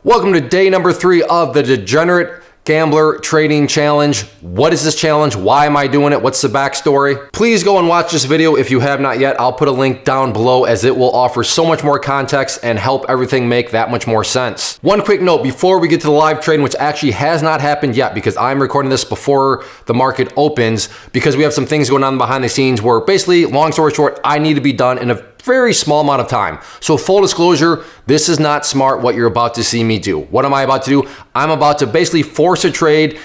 Welcome to day number 3 of the Degenerate Gambler Trading Challenge. What is this challenge? Why am I doing it? What's the backstory? Please go and watch this video if you have not yet. I'll put a link down below as it will offer so much more context and help everything make that much more sense. One quick note before we get to the live trading, which actually has not happened yet because I'm recording this before the market opens because we have some things going on behind the scenes where basically, long story short, I need to be done in a very small amount of time. So full disclosure, this is not smart what you're about to see me do. What am I about to do? I'm about to basically force a trade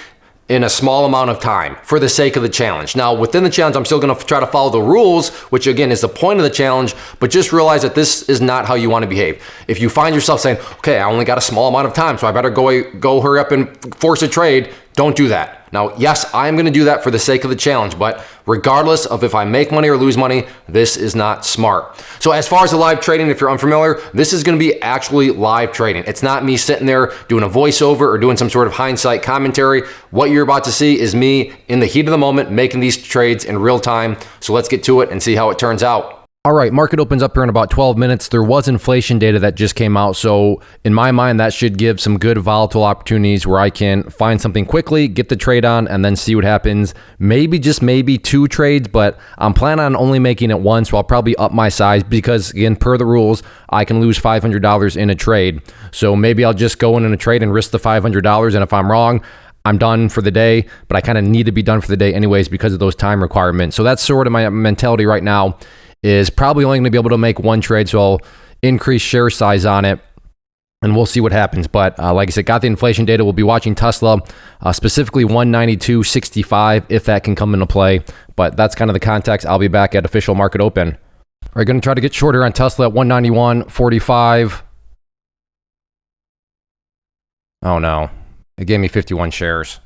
in a small amount of time for the sake of the challenge. Now, within the challenge, I'm still gonna try to follow the rules, which again is the point of the challenge, but just realize that this is not how you wanna behave. If you find yourself saying, okay, I only got a small amount of time, so I better go hurry up and force a trade, don't do that. Now, yes, I'm gonna do that for the sake of the challenge, but regardless of if I make money or lose money, this is not smart. So as far as the live trading, if you're unfamiliar, this is gonna be actually live trading. It's not me sitting there doing a voiceover or doing some sort of hindsight commentary. What you're about to see is me in the heat of the moment, making these trades in real time. So let's get to it and see how it turns out. All right, market opens up here in about 12 minutes. There was inflation data that just came out. So in my mind, that should give some good volatile opportunities where I can find something quickly, get the trade on, and then see what happens. Maybe, just maybe 2 trades, but I'm planning on only making it 1. So I'll probably up my size because again, per the rules, I can lose $500 in a trade. So maybe I'll just go in a trade and risk the $500. And if I'm wrong, I'm done for the day, but I kind of need to be done for the day anyways because of those time requirements. So that's sort of my mentality right now. Is probably only going to be able to make 1 trade, so I'll increase share size on it, and we'll see what happens. But like I said, got the inflation data. We'll be watching Tesla, specifically 192.65, if that can come into play. But that's kind of the context. I'll be back at official market open. All right, going to try to get shorter on Tesla at 191.45. Oh no, it gave me 51 shares,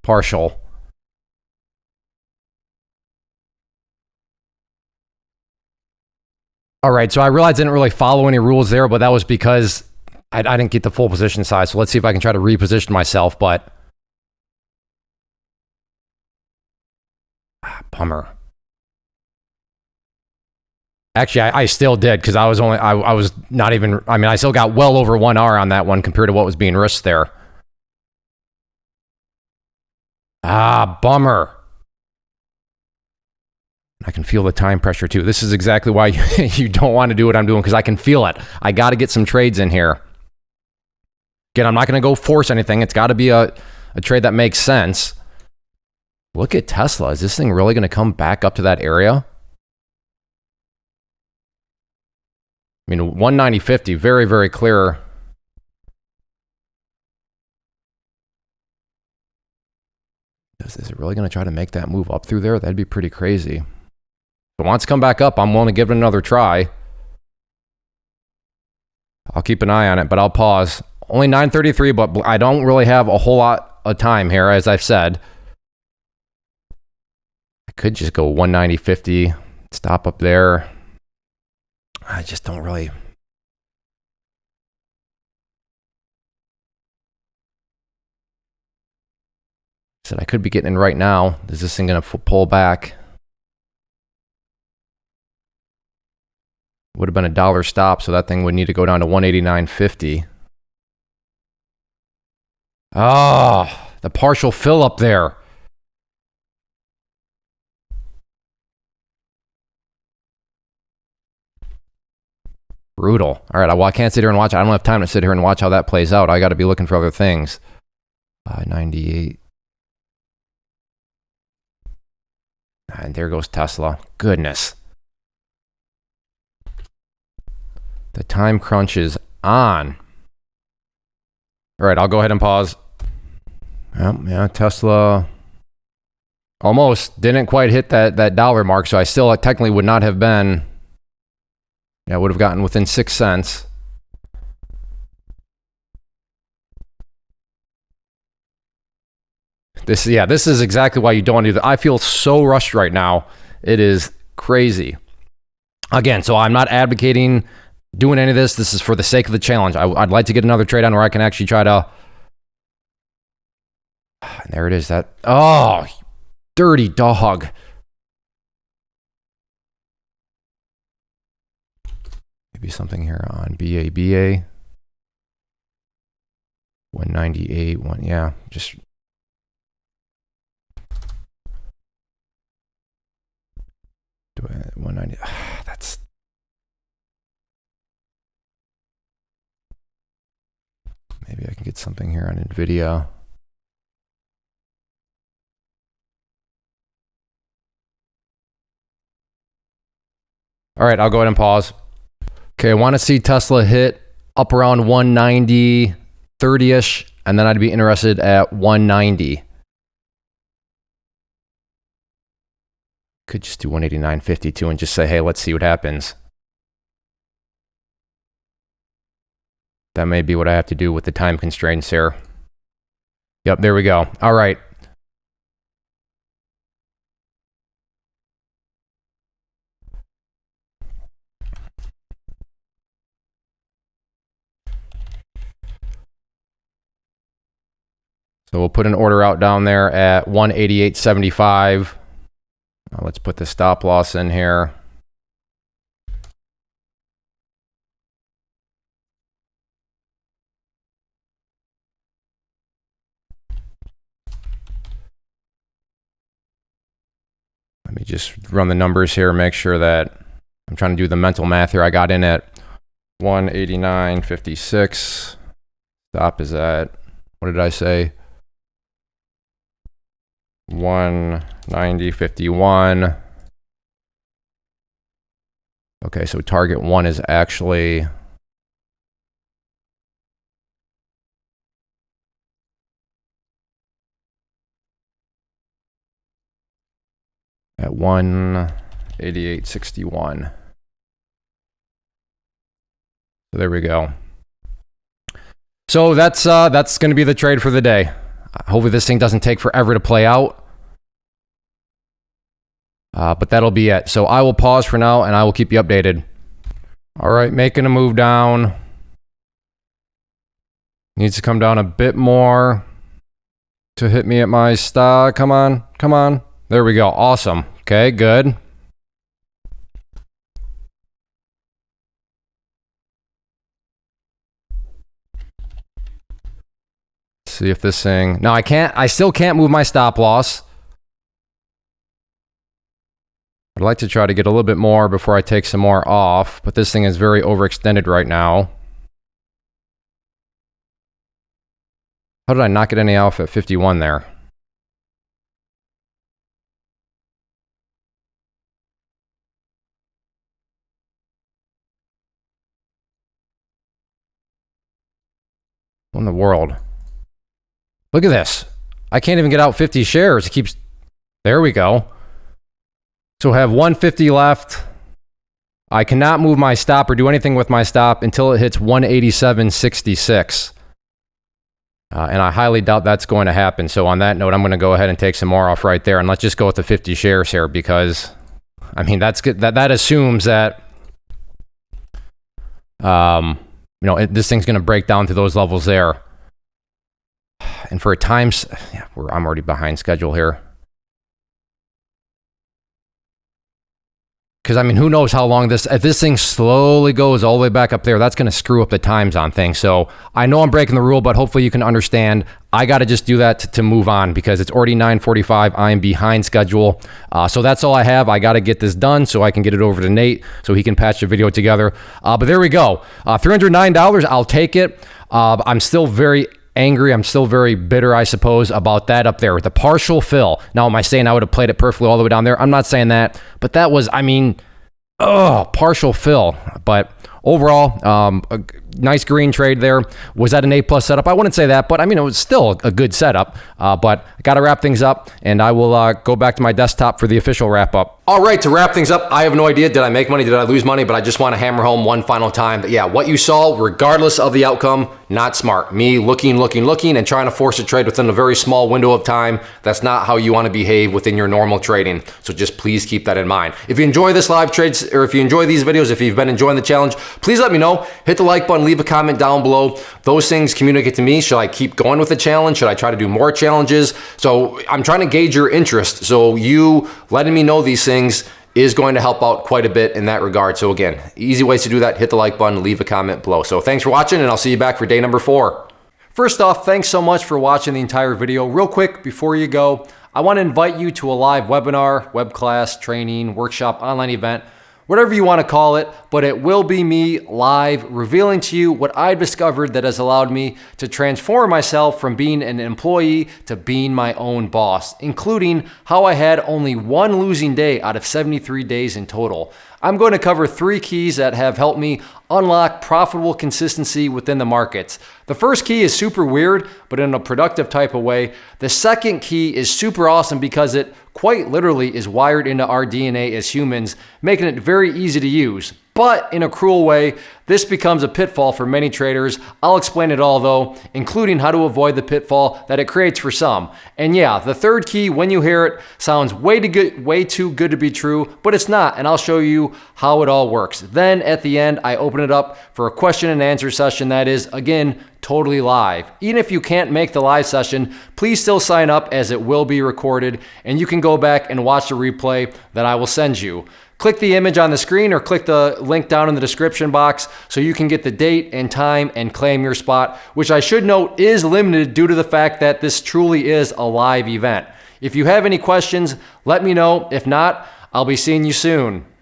partial. All right, so I realized I didn't really follow any rules there, but that was because I didn't get the full position size. So let's see if I can try to reposition myself, but bummer. Actually, I still did because I was not even, I mean, I still got well over 1R on that one compared to what was being risked there. Bummer. I can feel the time pressure too. This is exactly why you don't want to do what I'm doing because I can feel it. I got to get some trades in here. Again, I'm not going to go force anything. It's got to be a trade that makes sense. Look at Tesla. Is this thing really going to come back up to that area? I mean, 190.50, very, very clear. Is it really going to try to make that move up through there? That'd be pretty crazy. If it wants to come back up, I'm willing to give it another try. I'll keep an eye on it, but I'll pause. Only 9:33, but I don't really have a whole lot of time here, as I've said. I could just go 190.50, stop up there. I just don't really. Said I could be getting in right now. Is this thing going to pull back? Would have been $1 stop, so that thing would need to go down to 189.50. Oh, the partial fill up there. Brutal. All right, well, I can't sit here and watch. I don't have time to sit here and watch how that plays out. I got to be looking for other things. 98. And there goes Tesla. Goodness. The time crunch is on. All right, I'll go ahead and pause. Yeah, Tesla almost didn't quite hit that dollar mark, so I still technically would not have been. Yeah, I would have gotten within 6 cents. This is exactly why you don't want to do that. I feel so rushed right now. It is crazy. Again, so I'm not advocating doing any of this. This is for the sake of the challenge. I'd like to get another trade on where I can actually try to. There it is. Oh, dirty dog. Maybe something here on BABA. 198, yeah, just do it 190. That's maybe I can get something here on NVIDIA. All right, I'll go ahead and pause. Okay, I want to see Tesla hit up around 190, 30-ish, and then I'd be interested at 190. Could just do 189.52 and just say, hey, let's see what happens. That may be what I have to do with the time constraints here. Yep, there we go. All right. So we'll put an order out down there at 188.75. Let's put the stop loss in here. Let me just run the numbers here, make sure that I'm trying to do the mental math here. I got in at 189.56. Stop is at, what did I say? 190.51. Okay, so target 1 is actually at 188.61. So there we go. So that's going to be the trade for the day. Hopefully this thing doesn't take forever to play out. But that'll be it. So I will pause for now and I will keep you updated. All right, making a move down. Needs to come down a bit more to hit me at my stop. Come on, come on. There we go. Awesome. Okay, good. See if this thing... No, I still can't move my stop loss. I'd like to try to get a little bit more before I take some more off, but this thing is very overextended right now. How did I not get any alpha at 51 there? What in the world? Look at this. I can't even get out 50 shares. It keeps... There we go. So I have 150 left. I cannot move my stop or do anything with my stop until it hits 187.66. And I highly doubt that's going to happen. So on that note, I'm going to go ahead and take some more off right there. And let's just go with the 50 shares here because, I mean, that's good. That assumes that, this thing's going to break down to those levels there. And for a times, yeah, I'm already behind schedule here. Because, I mean, who knows how long if this thing slowly goes all the way back up there, that's going to screw up the times on things. So I know I'm breaking the rule, but hopefully you can understand. I got to just do that to move on because it's already 9:45. I am behind schedule. So that's all I have. I got to get this done so I can get it over to Nate so he can patch the video together. But there we go. $309. I'll take it. I'm still very angry. I'm still very bitter, I suppose, about that up there with the partial fill. Now, am I saying I would have played it perfectly all the way down there? I'm not saying that, but that was, I mean, partial fill. But overall, a nice green trade there. Was that an A+ setup? I wouldn't say that, but I mean, it was still a good setup. But I got to wrap things up, and I will go back to my desktop for the official wrap up. All right, to wrap things up, I have no idea. Did I make money? Did I lose money? But I just want to hammer home one final time that, yeah, what you saw, regardless of the outcome, not smart. Me looking, and trying to force a trade within a very small window of time. That's not how you want to behave within your normal trading. So just please keep that in mind. If you enjoy this live trades, or if you enjoy these videos, if you've been enjoying the challenge, please let me know. Hit the like button, leave a comment down below. Those things communicate to me. Should I keep going with the challenge? Should I try to do more challenges? So I'm trying to gauge your interest. So you letting me know these things is going to help out quite a bit in that regard. So again, easy ways to do that. Hit the like button, leave a comment below. So thanks for watching, and I'll see you back for day number 4. First off, thanks so much for watching the entire video. Real quick, before you go, I want to invite you to a live webinar, web class, training, workshop, online event, whatever you want to call it, but it will be me live revealing to you what I've discovered that has allowed me to transform myself from being an employee to being my own boss, including how I had only one losing day out of 73 days in total. I'm going to cover 3 keys that have helped me unlock profitable consistency within the markets. The first key is super weird, but in a productive type of way. The second key is super awesome because it quite literally is wired into our DNA as humans, making it very easy to use. But in a cruel way, this becomes a pitfall for many traders. I'll explain it all though, including how to avoid the pitfall that it creates for some. And yeah, the third key, when you hear it, sounds way too good to be true, but it's not, and I'll show you how it all works. Then at the end, I open it up for a question and answer session that is, again, totally live. Even if you can't make the live session, please still sign up as it will be recorded, and you can go back and watch the replay that I will send you. Click the image on the screen or click the link down in the description box so you can get the date and time and claim your spot, which I should note is limited due to the fact that this truly is a live event. If you have any questions, let me know. If not, I'll be seeing you soon.